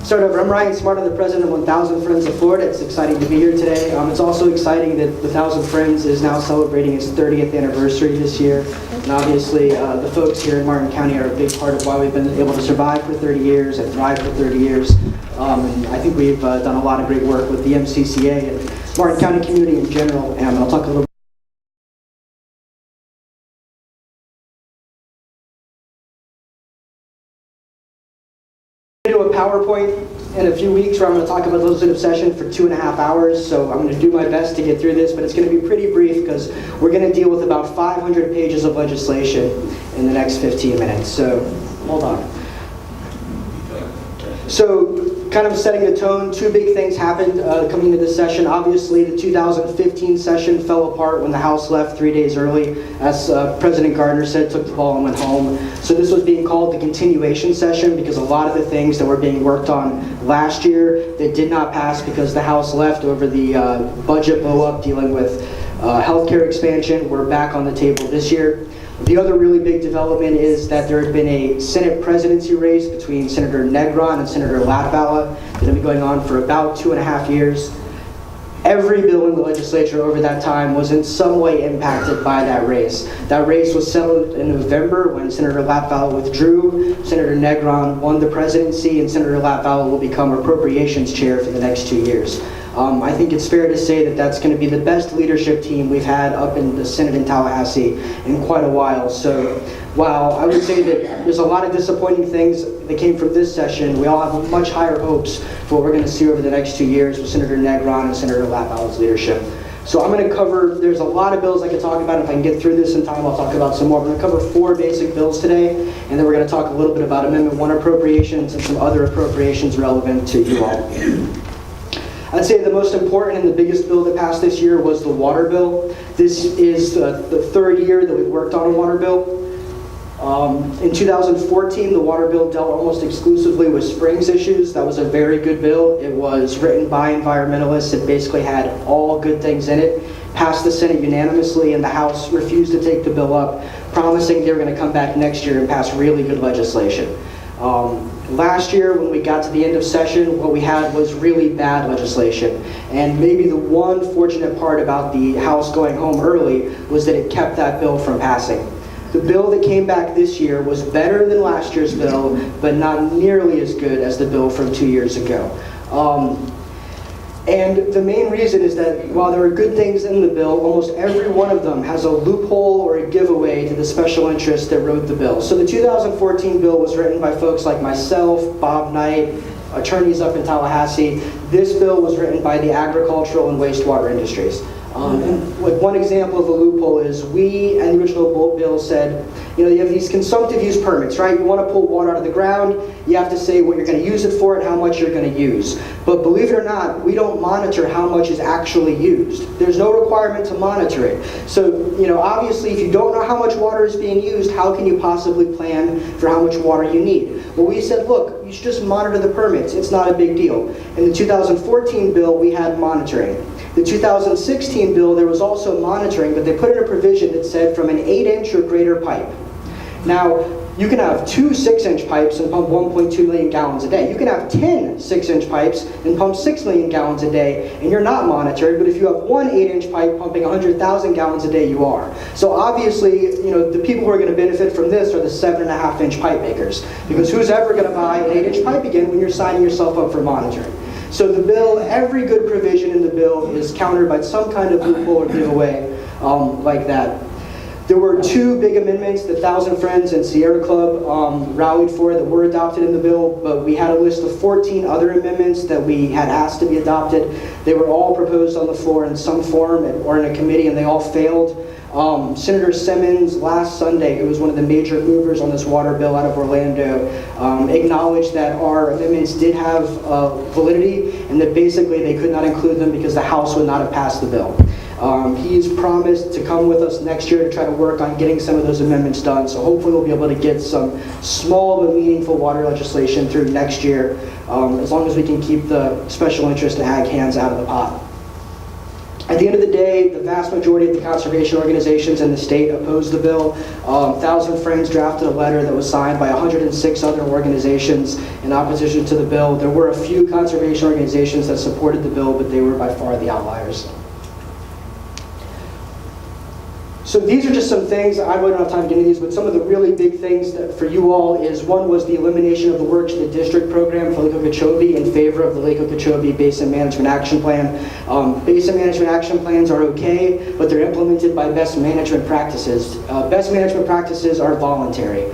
Start over. I'm Ryan Smart. I'm the president of 1,000 Friends of Florida. It's exciting to be here today. It's also exciting that 1,000 Friends is now celebrating its 30th anniversary this year. And obviously, the folks here in Martin County are a big part of why we've been able to survive for 30 years and thrive for 30 years. And I think we've done a lot of great work with the MCCA and Martin County community in general. And I'll talk a little do a PowerPoint in a few weeks where I'm going to talk about legislative session for 2.5 hours, so I'm going to do my best to get through this, but it's going to be pretty brief because we're going to deal with about 500 pages of legislation in the next 15 minutes, so hold on. So, kind of setting the tone, two big things happened coming into this session. Obviously, the 2015 session fell apart when the House left 3 days early. As President Gardner said, took the ball and went home. So this was being called the continuation session because a lot of the things that were being worked on last year that did not pass because the House left over the budget blow-up dealing with healthcare expansion were back on the table this year. The other really big development is that there had been a Senate presidency race between Senator Negron and Senator Latvala that had been going on for about 2.5 years. Every bill in the legislature over that time was in some way impacted by that race. That race was settled in November when Senator Latvala withdrew. Senator Negron won the presidency, and Senator Latvala will become appropriations chair for the next 2 years. I think it's fair to say that that's going to be the best leadership team we've had up in the Senate in Tallahassee in quite a while. So while I would say that there's a lot of disappointing things that came from this session, we all have much higher hopes for what we're going to see over the next 2 years with Senator Negron and Senator Latvala's leadership. So I'm going to cover, there's a lot of bills I could talk about. If I can get through this in time, I'll talk about some more. I'm going to cover 4 basic bills today, and then we're going to talk a little bit about Amendment 1 appropriations and some other appropriations relevant to you all. I'd say the most important and the biggest bill that passed this year was the water bill. This is the 3rd year that we've worked on a water bill. In 2014, the water bill dealt almost exclusively with Springs issues. That was a very good bill. It was written by environmentalists. It basically had all good things in it. Passed the Senate unanimously, and the House refused to take the bill up, promising they were going to come back next year and pass really good legislation. Last year, when we got to the end of session, what we had was really bad legislation. And maybe the one fortunate part about the House going home early was that it kept that bill from passing. The bill that came back this year was better than last year's bill, but not nearly as good as the bill from 2 years ago. And the main reason is that while there are good things in the bill, almost every one of them has a loophole or a giveaway to the special interests that wrote the bill. So the 2014 bill was written by folks like myself, Bob Knight, attorneys up in Tallahassee. This bill was written by the agricultural and wastewater industries. And one example of a loophole is we, and the original bill said, you have these consumptive use permits, right? You want to pull water out of the ground, you have to say what you're going to use it for and how much you're going to use. But believe it or not, we don't monitor how much is actually used. There's no requirement to monitor it. So, obviously, if you don't know how much water is being used, how can you possibly plan for how much water you need? Well, we said, look, you should just monitor the permits. It's not a big deal. In the 2014 bill, we had monitoring. The 2016 bill, there was also monitoring, but they put in a provision that said from an 8-inch or greater pipe. Now, you can have 2 6-inch pipes and pump 1.2 million gallons a day. You can have 10 6-inch pipes and pump 6 million gallons a day, and you're not monitored. But if you have 1 8-inch pipe pumping 100,000 gallons a day, you are. So obviously, the people who are going to benefit from this are the 7.5-inch pipe makers, because who's ever going to buy an 8-inch pipe again when you're signing yourself up for monitoring? So the bill, every good provision in the bill is countered by some kind of loophole or giveaway like that. There were 2 big amendments that 1,000 Friends and Sierra Club rallied for that were adopted in the bill, but we had a list of 14 other amendments that we had asked to be adopted. They were all proposed on the floor in some form or in a committee, and they all failed. Senator Simmons last Sunday, who was one of the major movers on this water bill out of Orlando, acknowledged that our amendments did have validity and that basically they could not include them because the House would not have passed the bill. He's promised to come with us next year to try to work on getting some of those amendments done, so hopefully we'll be able to get some small but meaningful water legislation through next year, as long as we can keep the special interest and ag hands out of the pot. At the end of the day, the vast majority of the conservation organizations in the state opposed the bill. Thousand Friends drafted a letter that was signed by 106 other organizations in opposition to the bill. There were a few conservation organizations that supported the bill, but they were by far the outliers. So these are just some things, I really don't have time to get into these, but some of the really big things that for you all is, one was the elimination of the Work to the District program for Lake Okeechobee in favor of the Lake Okeechobee Basin Management Action Plan. Basin Management Action Plans are okay, but they're implemented by best management practices. Best management practices are voluntary.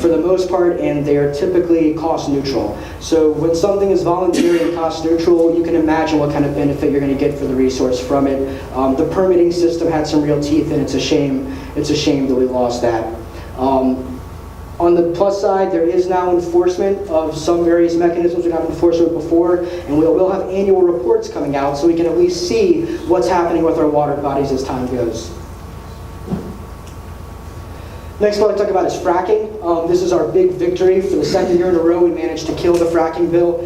For the most part, and they are typically cost neutral. So when something is voluntary and cost neutral, you can imagine what kind of benefit you're going to get for the resource from it. The permitting system had some real teeth, and it's a shame that we lost that. On the plus side, there is now enforcement of some various mechanisms. We didn't have enforcement before, and we will have annual reports coming out so we can at least see what's happening with our water bodies as time goes. Next one I'll talk about is fracking. This is our big victory. For the second year in a row, we managed to kill the fracking bill.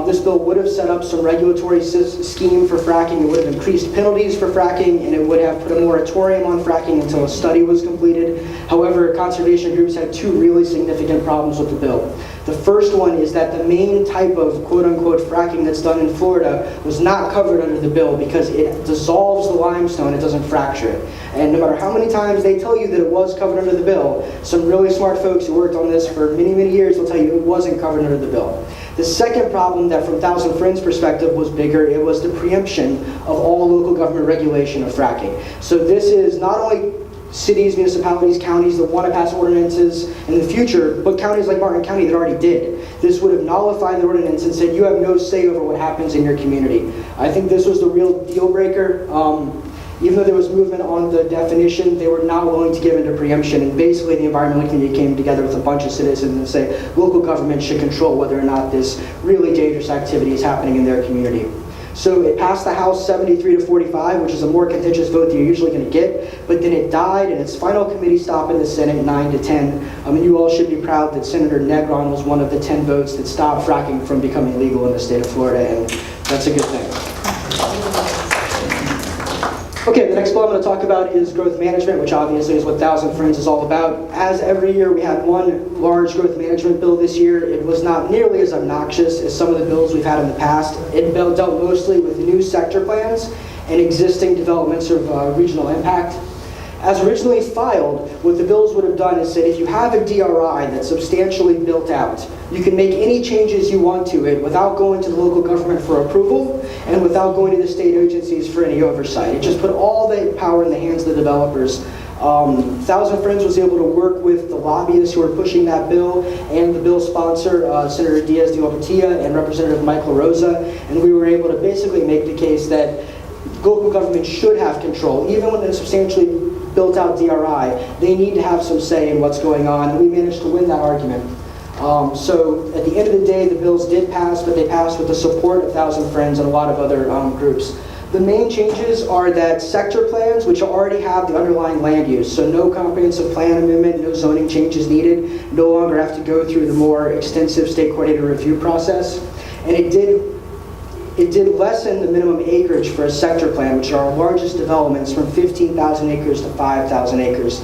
This bill would have set up some regulatory scheme for fracking. It would have increased penalties for fracking, and it would have put a moratorium on fracking until a study was completed. However, conservation groups had two really significant problems with the bill. The first one is that the main type of quote-unquote fracking that's done in Florida was not covered under the bill because it dissolves the limestone, it doesn't fracture it. And no matter how many times they tell you that it was covered under the bill, some really smart folks who worked on this for many, many years will tell you it wasn't covered under the bill. The second problem that from Thousand Friends' perspective was bigger, it was the preemption of all local government regulation of fracking. So this is not only cities, municipalities, counties that want to pass ordinances in the future, but counties like Martin County that already did. This would have nullified the ordinance and said you have no say over what happens in your community. I think this was the real deal breaker. Even though there was movement on the definition, they were not willing to give into preemption, and basically the environmental community came together with a bunch of citizens and say local government should control whether or not this really dangerous activity is happening in their community. So it passed the House 73-45, which is a more contentious vote than you're usually going to get, but then it died in its final committee stop in the Senate 9-10. And you all should be proud that Senator Negron was one of the 10 votes that stopped fracking from becoming legal in the state of Florida, and that's a good thing. Okay, the next bill I'm going to talk about is growth management, which obviously is what Thousand Friends is all about. As every year, we had one large growth management bill this year. It was not nearly as obnoxious as some of the bills we've had in the past. It dealt mostly with new sector plans and existing developments of regional impact. As originally filed, what the bills would have done is said if you have a DRI that's substantially built out, you can make any changes you want to it without going to the local government for approval and without going to the state agencies for any oversight. It just put all the power in the hands of the developers. Thousand Friends was able to work with the lobbyists who were pushing that bill and the bill sponsor, Senator Diaz de Ocotia and Representative Michael Rosa, and we were able to basically make the case that local government should have control. Even when it's substantially built out DRI, they need to have some say in what's going on, and we managed to win that argument. So at the end of the day, the bills did pass, but they passed with the support of Thousand Friends and a lot of other groups. The main changes are that sector plans, which already have the underlying land use, so no comprehensive plan amendment, no zoning changes needed, no longer have to go through the more extensive state coordinated review process. And it did lessen the minimum acreage for a sector plan, which are our largest developments, from 15,000 acres to 5,000 acres.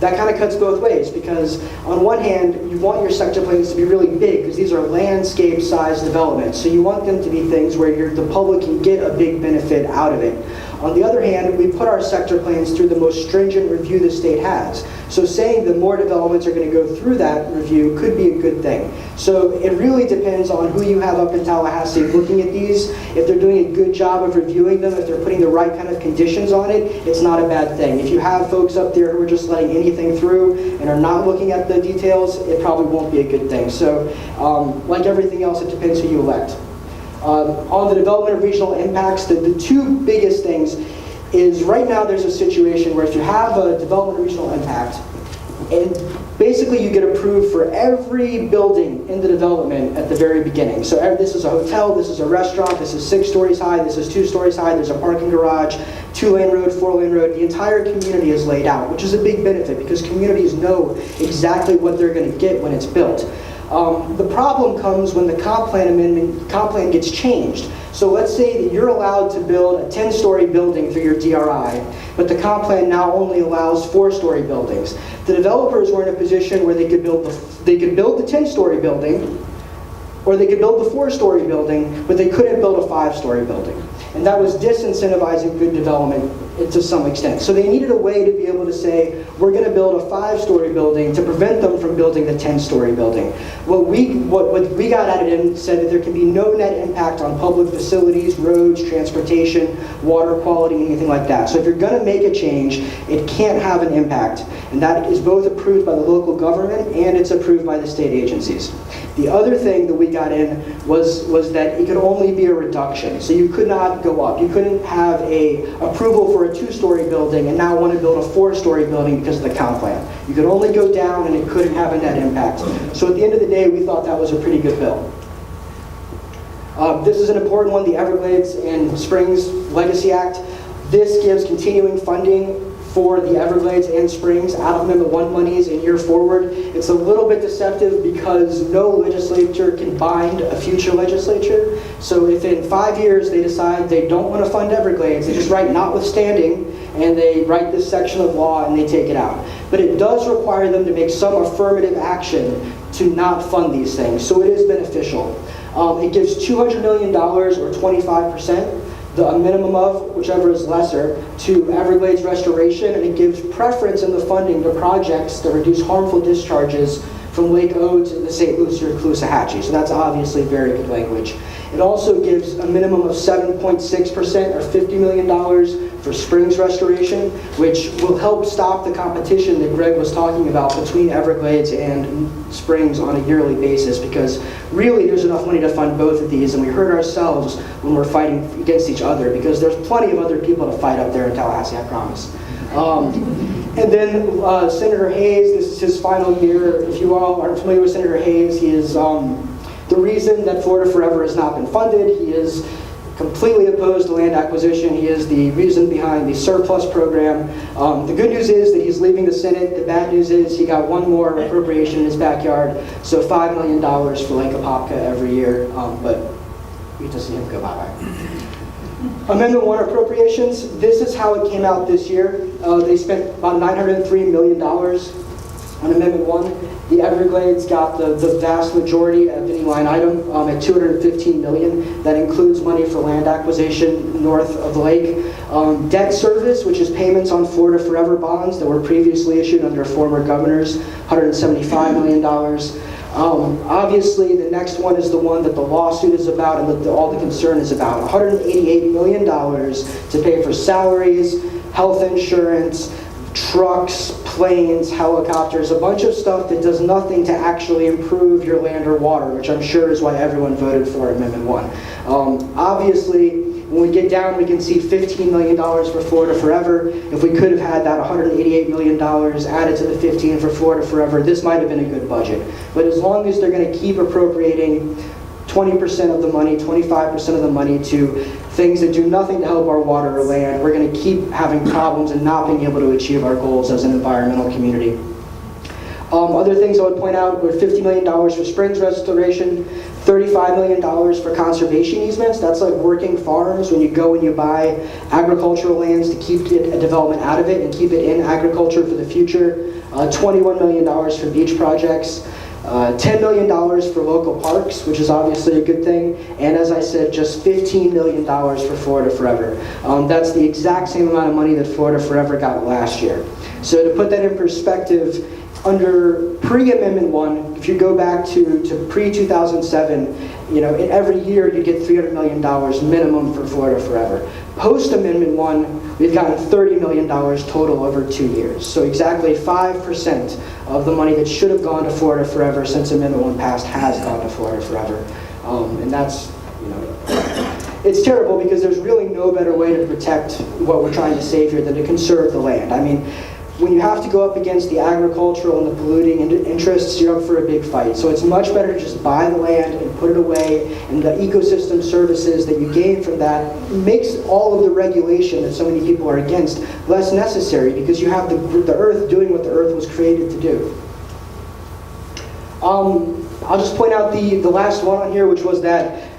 That kind of cuts both ways, because on one hand, you want your sector plans to be really big, because these are landscape-sized developments. So you want them to be things where the public can get a big benefit out of it. On the other hand, we put our sector plans through the most stringent review the state has. So saying that more developments are going to go through that review could be a good thing. So it really depends on who you have up in Tallahassee looking at these. If they're doing a good job of reviewing them, if they're putting the right kind of conditions on it, it's not a bad thing. If you have folks up there who are just letting anything through and are not looking at the details, it probably won't be a good thing. So like everything else, it depends who you elect. On the development of regional impacts, the two biggest things is right now there's a situation where if you have a development of regional impact, and basically you get approved for every building in the development at the very beginning. So this is a hotel, this is a restaurant, this is 6 stories high, this is 2 stories high, there's a parking garage, 2-lane road, 4-lane road. The entire community is laid out, which is a big benefit because communities know exactly what they're going to get when it's built. The problem comes when the comp plan gets changed. So let's say that you're allowed to build a 10-story building through your DRI, but the comp plan now only allows 4-story buildings. The developers were in a position where they could build the 10-story building, or they could build the 4-story building, but they couldn't build a 5-story building. And that was disincentivizing good development to some extent. So they needed a way to be able to say, we're going to build a 5-story building to prevent them from building the 10-story building. What we got at it and said that there can be no net impact on public facilities, roads, transportation, water quality, anything like that. So if you're going to make a change, it can't have an impact. And that is both approved by the local government and it's approved by the state agencies. The other thing that we got in was that it could only be a reduction. So you could not go up. You couldn't have a approval for a 2-story building and now want to build a 4-story building because of the comp plan. You could only go down and it couldn't have a net impact. So at the end of the day, we thought that was a pretty good bill. This is an important one, the Everglades and Springs Legacy Act. This gives continuing funding for the Everglades and Springs out of Amendment 1 monies in year forward. It's a little bit deceptive because no legislature can bind a future legislature. So if in 5 years they decide they don't want to fund Everglades, they just write notwithstanding and they write this section of law and they take it out. But it does require them to make some affirmative action to not fund these things. So it is beneficial. It gives $200 million or 25%. A minimum of, whichever is lesser, to Everglades restoration, and it gives preference in the funding to projects that reduce harmful discharges from Lake O to the St. Lucie or Caloosahatchee. So that's obviously very good language. It also gives a minimum of 7.6% or $50 million for Springs restoration, which will help stop the competition that Greg was talking about between Everglades and Springs on a yearly basis, because really there's enough money to fund both of these, and we hurt ourselves when we're fighting against each other, because there's plenty of other people to fight up there in Tallahassee, I promise. And then Senator Hayes, this is his final year. If you all aren't familiar with Senator Hayes, he is the reason that Florida Forever has not been funded. He is completely opposed to land acquisition. He is the reason behind the surplus program. The good news is that he's leaving the Senate. The bad news is he got one more appropriation in his backyard, so $5 million for Lake Apopka every year, but we just see him go bye-bye. Amendment 1 appropriations, this is how it came out this year. They spent about $903 million on Amendment 1. The Everglades got the vast majority of any line item at $215 million. That includes money for land acquisition north of the lake. Debt service, which is payments on Florida Forever bonds that were previously issued under former governors, $175 million. Obviously, the next one is the one that the lawsuit is about and that all the concern is about. $188 million to pay for salaries, health insurance, trucks, planes, helicopters, a bunch of stuff that does nothing to actually improve your land or water, which I'm sure is why everyone voted for Amendment 1. Obviously, when we get down, we can see $15 million for Florida Forever. If we could have had that $188 million added to the 15 for Florida Forever, this might have been a good budget. But as long as they're going to keep appropriating 20% of the money, 25% of the money to things that do nothing to help our water or land, we're going to keep having problems and not being able to achieve our goals as an environmental community. Other things I would point out were $50 million for Springs restoration, $35 million for conservation easements. That's like working farms when you go and you buy agricultural lands to keep a development out of it and keep it in agriculture for the future. $21 million for beach projects. $10 million for local parks, which is obviously a good thing, and as I said, just $15 million for Florida Forever. That's the exact same amount of money that Florida Forever got last year. So to put that in perspective, under pre-Amendment 1, if you go back to pre-2007, every year you get $300 million minimum for Florida Forever. Post-Amendment 1, we've gotten $30 million total over 2 years. So exactly 5% of the money that should have gone to Florida Forever since Amendment 1 passed has gone to Florida Forever. And that's, it's terrible because there's really no better way to protect what we're trying to save here than to conserve the land. I mean, when you have to go up against the agricultural and the polluting interests, you're up for a big fight. So it's much better to just buy the land and put it away, and the ecosystem services that you gain from that makes all of the regulation that so many people are against less necessary, because you have the earth doing what the earth was created to do. I'll just point out the last one on here, which was that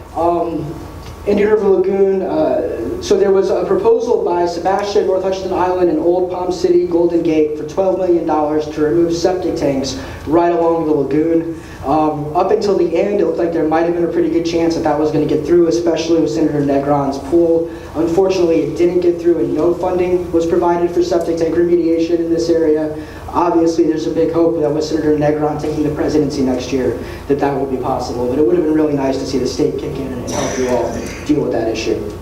Indian River Lagoon, so there was a proposal by Sebastian, North Hutchinson Island, and Old Palm City, Golden Gate for $12 million to remove septic tanks right along the lagoon. Up until the end, it looked like there might have been a pretty good chance that that was going to get through, especially with Senator Negron's pool. Unfortunately, it didn't get through, and no funding was provided for septic tank remediation in this area. Obviously, there's a big hope that with Senator Negron taking the presidency next year, that that will be possible. But it would have been really nice to see the state kick in and help you all deal with that issue.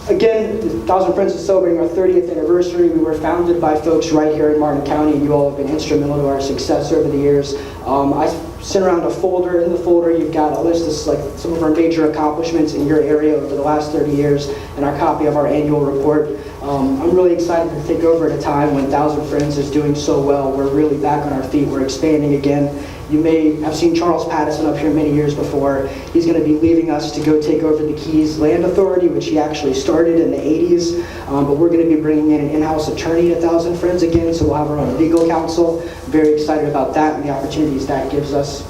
Again, Thousand Friends is celebrating our 30th anniversary. We were founded by folks right here in Martin County, and you all have been instrumental to our success over the years. I sent around a folder. In the folder, you've got a list of like some of our major accomplishments in your area over the last 30 years, and our copy of our annual report. I'm really excited to take over at a time when Thousand Friends is doing so well. We're really back on our feet. We're expanding again. You may have seen Charles Pattison up here many years before. He's going to be leaving us to go take over the Keys Land Authority, which he actually started in the 80s. But we're going to be bringing in an in-house attorney at Thousand Friends again, so we'll have our own legal counsel. Very excited about that and the opportunities that gives us.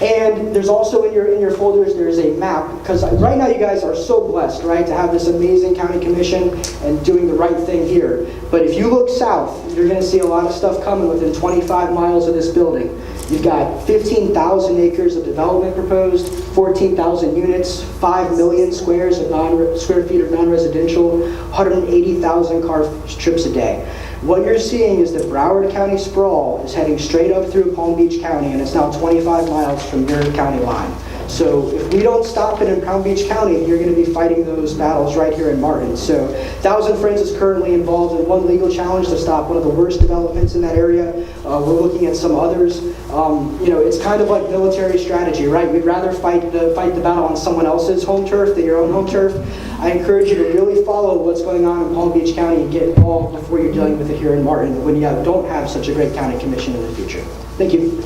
And there's also in your folders, there's a map, because right now you guys are so blessed, right, to have this amazing county commission and doing the right thing here. But if you look south, you're going to see a lot of stuff coming within 25 miles of this building. You've got 15,000 acres of development proposed, 14,000 units, 5 million square feet of non-residential, 180,000 car trips a day. What you're seeing is that Broward County sprawl is heading straight up through Palm Beach County, and it's now 25 miles from your county line. So if we don't stop it in Palm Beach County, you're going to be fighting those battles right here in Martin. So Thousand Friends is currently involved in one legal challenge to stop one of the worst developments in that area. We're looking at some others. It's kind of like military strategy, right? We'd rather fight the battle on someone else's home turf than your own home turf. I encourage you to really follow what's going on in Palm Beach County and get involved before you're dealing with it here in Martin when you don't have such a great county commission in the future. Thank you.